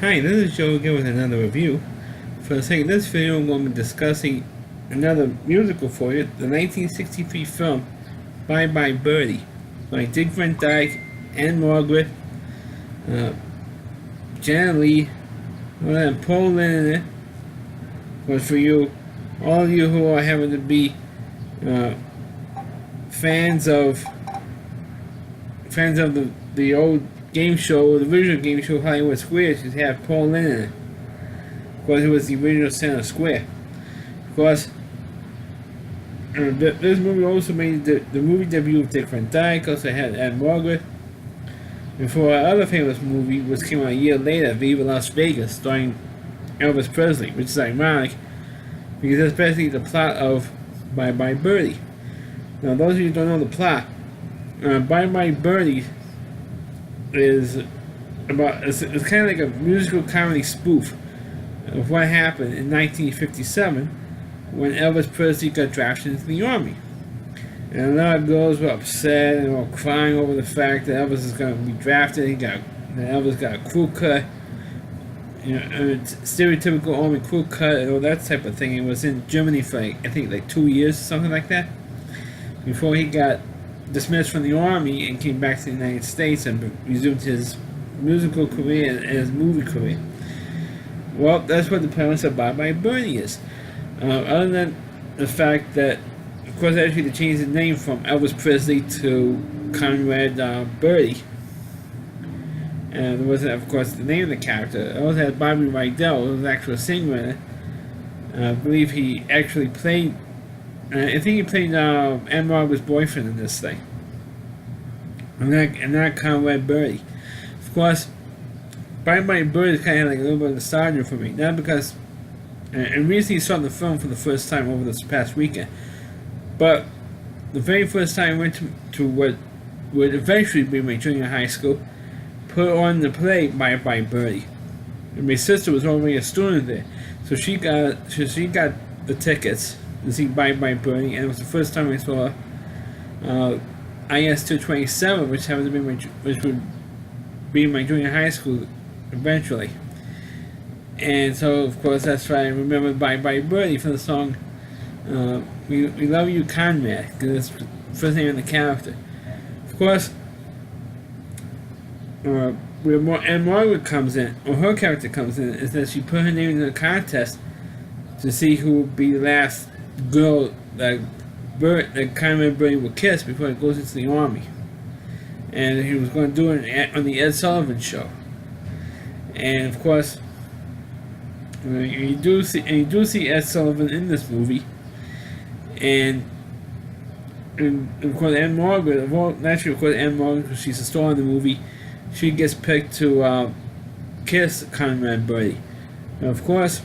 Hi, this is Joe again with another review. For the sake of this video, I'm going to be discussing another musical for you, the 1963 film Bye Bye Birdie by Dick Van Dyke and Margaret, Janet Leigh, and Paul Lynn in it. But for you, all of you who are having to be fans of the old game show, the original game show Hollywood Squares, you have Paul Lynn in it. Of course, it was the original Center Square. Of course, this movie also made the movie debut of Dick Van Dyke. Also had Ed Margaret. And for our other famous movie, which came out a year later, Viva Las Vegas, starring Elvis Presley, which is ironic because that's basically the plot of Bye Bye Birdie. Now, those of you who don't know the plot, Bye Bye Birdie is about it's kind of like a musical comedy spoof of what happened in 1957 when Elvis Presley got drafted into the Army. And a lot of girls were upset and were crying over the fact that Elvis is going to be drafted. Elvis got a crew cut, a stereotypical Army crew cut and all that type of thing. He was in Germany for I think 2 years or something like that before he got dismissed from the Army and came back to the United States and resumed his musical career and his movie career. Well, that's what the premise of Bye Bye Birdie is. Other than the fact that, of course, actually they changed the name from Elvis Presley to Conrad Birdie. And there wasn't, of course, the name of the character. It also had Bobby Rydell, who was an actual singer in it. I believe he actually played. I think he played Anne Margaret's boyfriend in this thing. And not Conrad Birdie. Of course, Bye Bye Birdie is kind of like a little bit of nostalgia for me. Not because. And recently saw the film for the first time over this past weekend. But the very first time I went to what would eventually be my junior high school, put on the play Bye Bye Birdie. And my sister was already a student there. So she got the tickets to see Bye Bye Birdie, and it was the first time I saw IS 227, which happened to be which would be my junior high school eventually. And so, of course, that's why I remember Bye Bye Birdie for the song We Love You, Conrad, because it's the first name of the character. Of course, where Anne Margaret comes in, or her character comes in, is that she put her name in the contest to see who would be the last girl that Conrad Birdie would kiss before he goes into the Army. And he was going to do it on the Ed Sullivan Show. And of course, you do see Ed Sullivan in this movie. And of course, Anne Margaret, naturally, of course, Anne Margaret, because she's a star in the movie, she gets picked to kiss Conrad Birdie. Now, of course,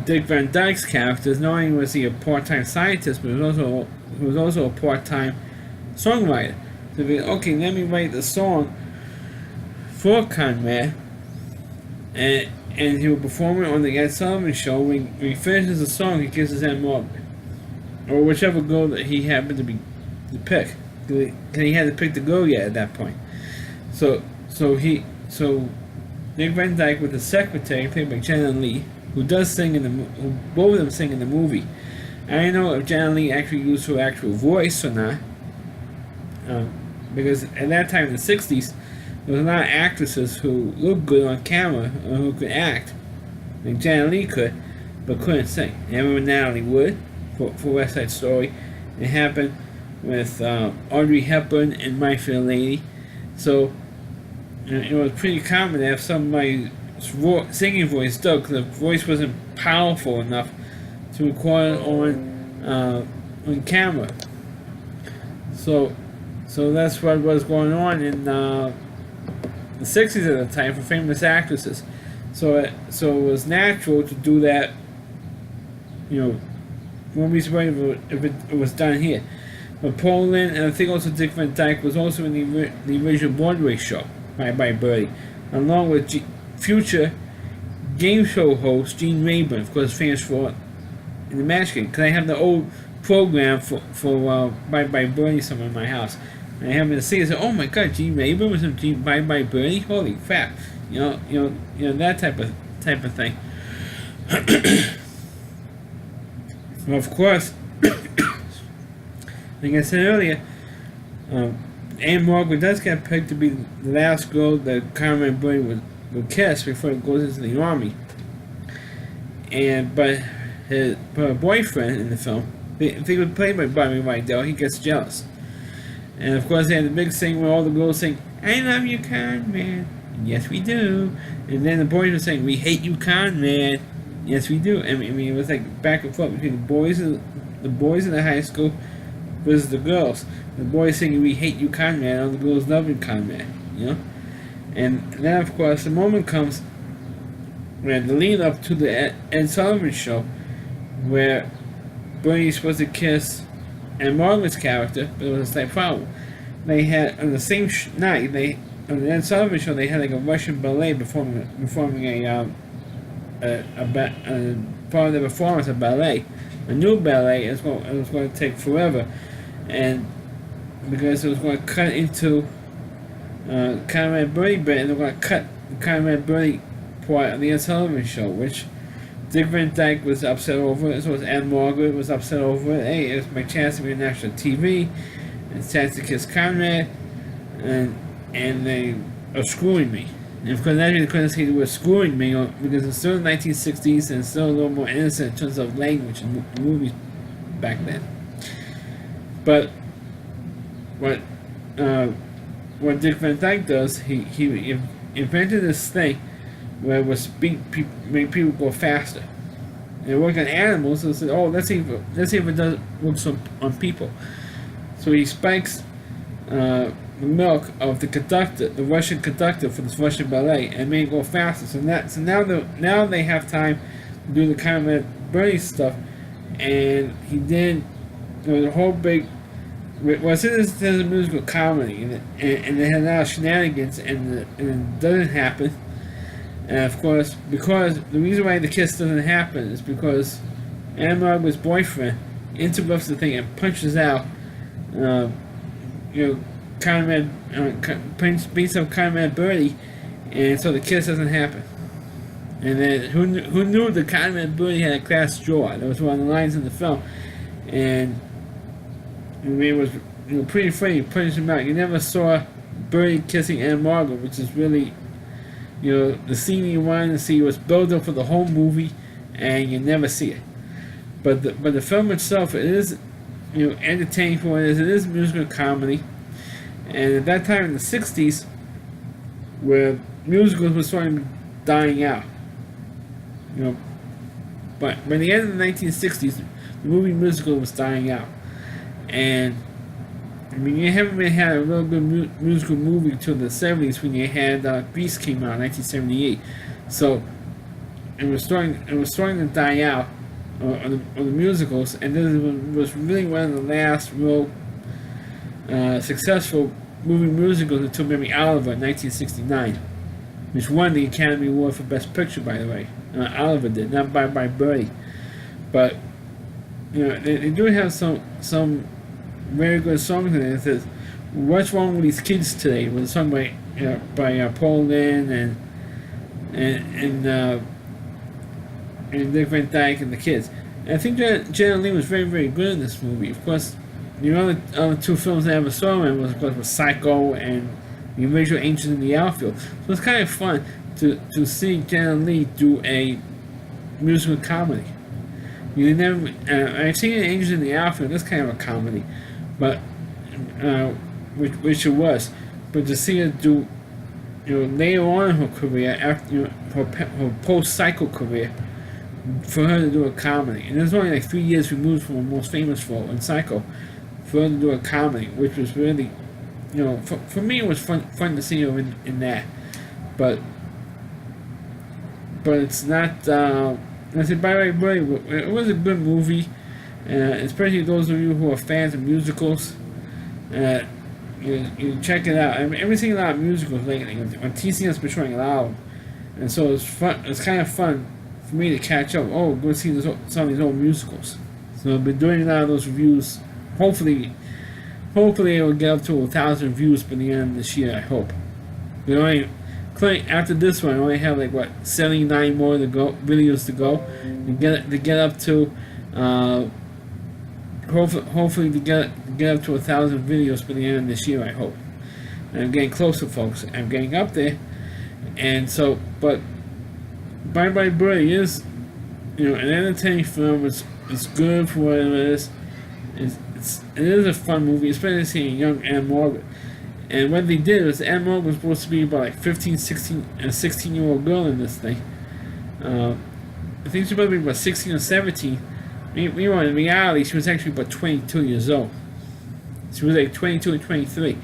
Dick Van Dyke's character, not only was he a part-time scientist, but he was also a part-time songwriter. So okay, let me write the song for Conrad, and he will perform it on the Ed Sullivan Show. When he finishes the song, he kisses Anne Margaret, or whichever girl that he happened to pick. Because he had to pick the girl yet at that point. So Dick Van Dyke with the secretary, played by Janet Leigh, who both of them sing in the movie. I don't know if Janet Leigh actually used her actual voice or not, because at that time in the 60s, there was a lot of actresses who looked good on camera or who could act, like Janet Leigh could, but couldn't sing. And I remember Natalie Wood for West Side Story. It happened with Audrey Hepburn and My Fair Lady. So it was pretty common to have somebody's singing voice dug because the voice wasn't powerful enough to record on camera. So that's what was going on in the 60s at the time for famous actresses. So it was natural to do that. Won't be surprised if it was done here. But Paul Lynn, and I think also Dick Van Dyke, was also in the original Broadway show, Bye Bye Birdie, along with future game show host Gene Rayburn, of course, famous for in the Match Game. Because I have the old program for Bye Bye Birdie somewhere in my house. And I happen to see it, say, oh my God, Gene Rayburn was in Bye Bye Birdie. Holy crap! That type of thing. Well, of course, like I said earlier, Anne Margaret does get picked to be the last girl that Conrad Birdie would kiss before he goes into the army. But her boyfriend in the film, if he was played by Bobby Rydell, he gets jealous. And of course, they had the big thing where all the girls sing, "I love you, Conrad." And yes, we do. And then the boys were saying, "We hate you, Conrad." Yes, we do. I mean, it was like back and forth between the boys in the high school versus the girls. The boys singing, "We hate you, Conrad," and the girls love you, Conrad. And then, of course, the moment comes when the lead up to the Ed Sullivan show, where Birdie's supposed to kiss and Margaret's character, but it was a slight problem. They had on the same night, on the Ed Sullivan show, they had like a Russian ballet performing part of the performance of ballet, a new ballet. It was going to take forever, and because it was going to cut into Conrad Birdie bit, and they were going to cut the Conrad Birdie part of the Ed Sullivan show, which Dick Van Dyke was upset over it, so was Anne Margaret was upset over it. Hey, it's my chance to be on national TV, it's chance to kiss Conrad, and they are screwing me. And of course, naturally, they couldn't say the word screwing me because it's still the 1960s and it's still a little more innocent in terms of language in movies back then. But what Dick Van Dyke does, he invented this thing where it would make people go faster. And it worked on animals, so it said, oh, let's see if it does works on people. So he spikes the milk of the Russian conductor for this Russian ballet, and made it go faster. So now they have time to do the kind of Birdie stuff, and he did the whole big. Well, since this is a musical comedy, and they had a lot of shenanigans, and it doesn't happen. And of course, because the reason why the kiss doesn't happen is because Anne Margaret's boyfriend interrupts the thing and punches out, Conrad, beats up Conrad Birdie, and so the kiss doesn't happen. And then who knew that Conrad Birdie had a glass jaw? That was one of the lines in the film, and it was pretty funny. He punched him out. You never saw Birdie kissing Anne Margaret, which is really the scene you wanted to see was built up for the whole movie, and you never see it. But the film itself, it is entertaining for what it is. It is a musical comedy. And at that time in the 60s, where musicals were sort of dying out, but by the end of the 1960s, the movie musical was dying out. And I mean, you haven't really had a real good musical movie until the 70s when you had Beast came out in 1978. So it was starting to die out on the musicals, and this was really one of the last real successful movie musicals until maybe Oliver in 1969, which won the Academy Award for Best Picture, by the way. Oliver did, not by Birdie. But they do have some very good songs in it. It says, "What's Wrong with These Kids Today?" was a song by Paul Lynde and Dick Van Dyke and the Kids. And I think Janet Leigh was very, very good in this movie. Of course, the other two films I ever saw in was Psycho and The Original Angels in the Outfield. So it's kind of fun to see Janet Leigh do a musical comedy. I've seen Angels in the Outfield. That's kind of a comedy, but which it was. But to see her do, later on in her career, after her post-Psycho career, for her to do a comedy, and it was only like 3 years removed from her most famous role in Psycho, for her to do a comedy, which was really, for me it was fun to see her in that, but it's not. I said, by the way, it was a good movie, especially those of you who are fans of musicals. You check it out. I mean, everything about musicals lately on TCM's been showing a lot of them, and so it's fun. It's kind of fun for me to catch up. Oh, go see some of these old musicals. So I've been doing a lot of those reviews. Hopefully, hopefully it will get up to 1,000 views by the end of this year. I hope. We only after this one, I only have like what 79 more to go, videos to go, to get up to. Hopefully to get up to 1,000 videos by the end of this year. I hope. And I'm getting closer, folks. I'm getting up there, and so but Bye Bye Birdie is, an entertaining film. It's good for what it is. It is a fun movie, especially seeing young Anne Morgan. And what they did was Anne Morgan was supposed to be about like 15, 16, a 16-year-old girl in this thing. I think she was supposed to be about 16 or 17. Meanwhile, in reality, she was actually about 22 years old. She was like 22 or 23.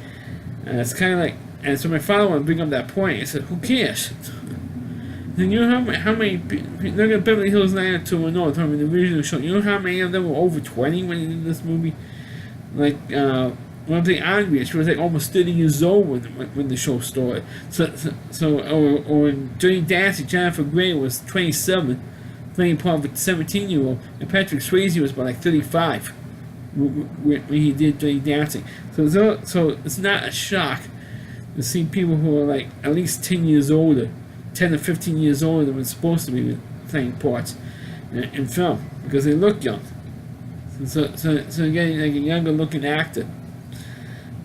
And it's kind of like, and so my father wanted to bring up that point. I said, who cares? And you know how many look at Beverly Hills 90210, the original show. You know how many of them were over 20 when they did this movie? Like, one thing Andrea, she was like almost 30 years old when the show started. Or in Dirty Dancing, Jennifer Grey was 27, playing part of a 17-year-old, and Patrick Swayze was about like 35 when he did Dirty Dancing. So it's not a shock to see people who are like at least 10 years older, 10 to 15 years older than we're supposed to be playing parts in film, because they look young. So getting like a younger looking actor,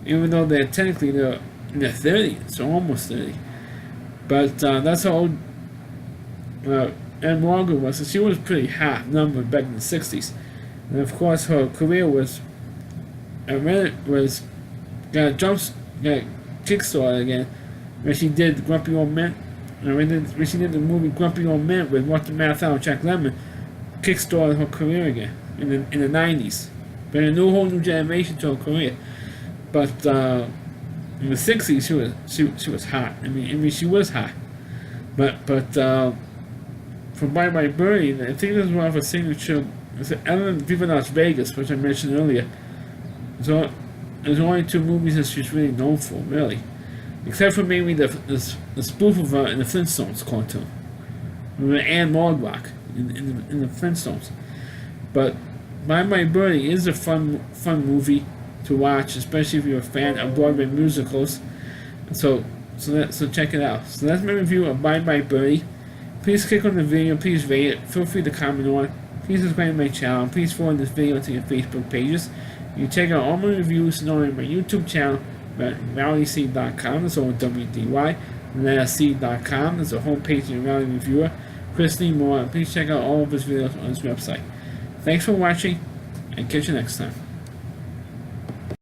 even though they're technically they're in their 30s, so almost 30. But that's how old Anne Morgan was. So she was pretty hot number back in the 60s, and of course her career was got kickstarted again when she did Grumpy Old Men. When she did the movie Grumpy Old Men with Walter Matthau and Jack Lemmon, kickstarted her career again in the 90s. But a whole new generation to her career. But in the 60s, she was hot. I mean she was hot. But for Bye Bye Birdie, I think this is one of her signature. Other than Viva Las Vegas, which I mentioned earlier, so there's only two movies that she's really known for, really. Except for maybe the spoof of her in the Flintstones cartoon. With Anne Morglock in the Flintstones. But Bye Bye Birdie is a fun movie to watch, especially if you're a fan of Broadway musicals. So check it out. So that's my review of Bye Bye Birdie. Please click on the video, please rate it, feel free to comment on it. Please subscribe to my channel, please forward this video to your Facebook pages. You can check out all my reviews on my YouTube channel at RowdyC.com, that's all WDY, and then C.com, that's a homepage of the Rowdy Reviewer, Chris Lee Moore, and please check out all of his videos on his website. Thanks for watching, and catch you next time.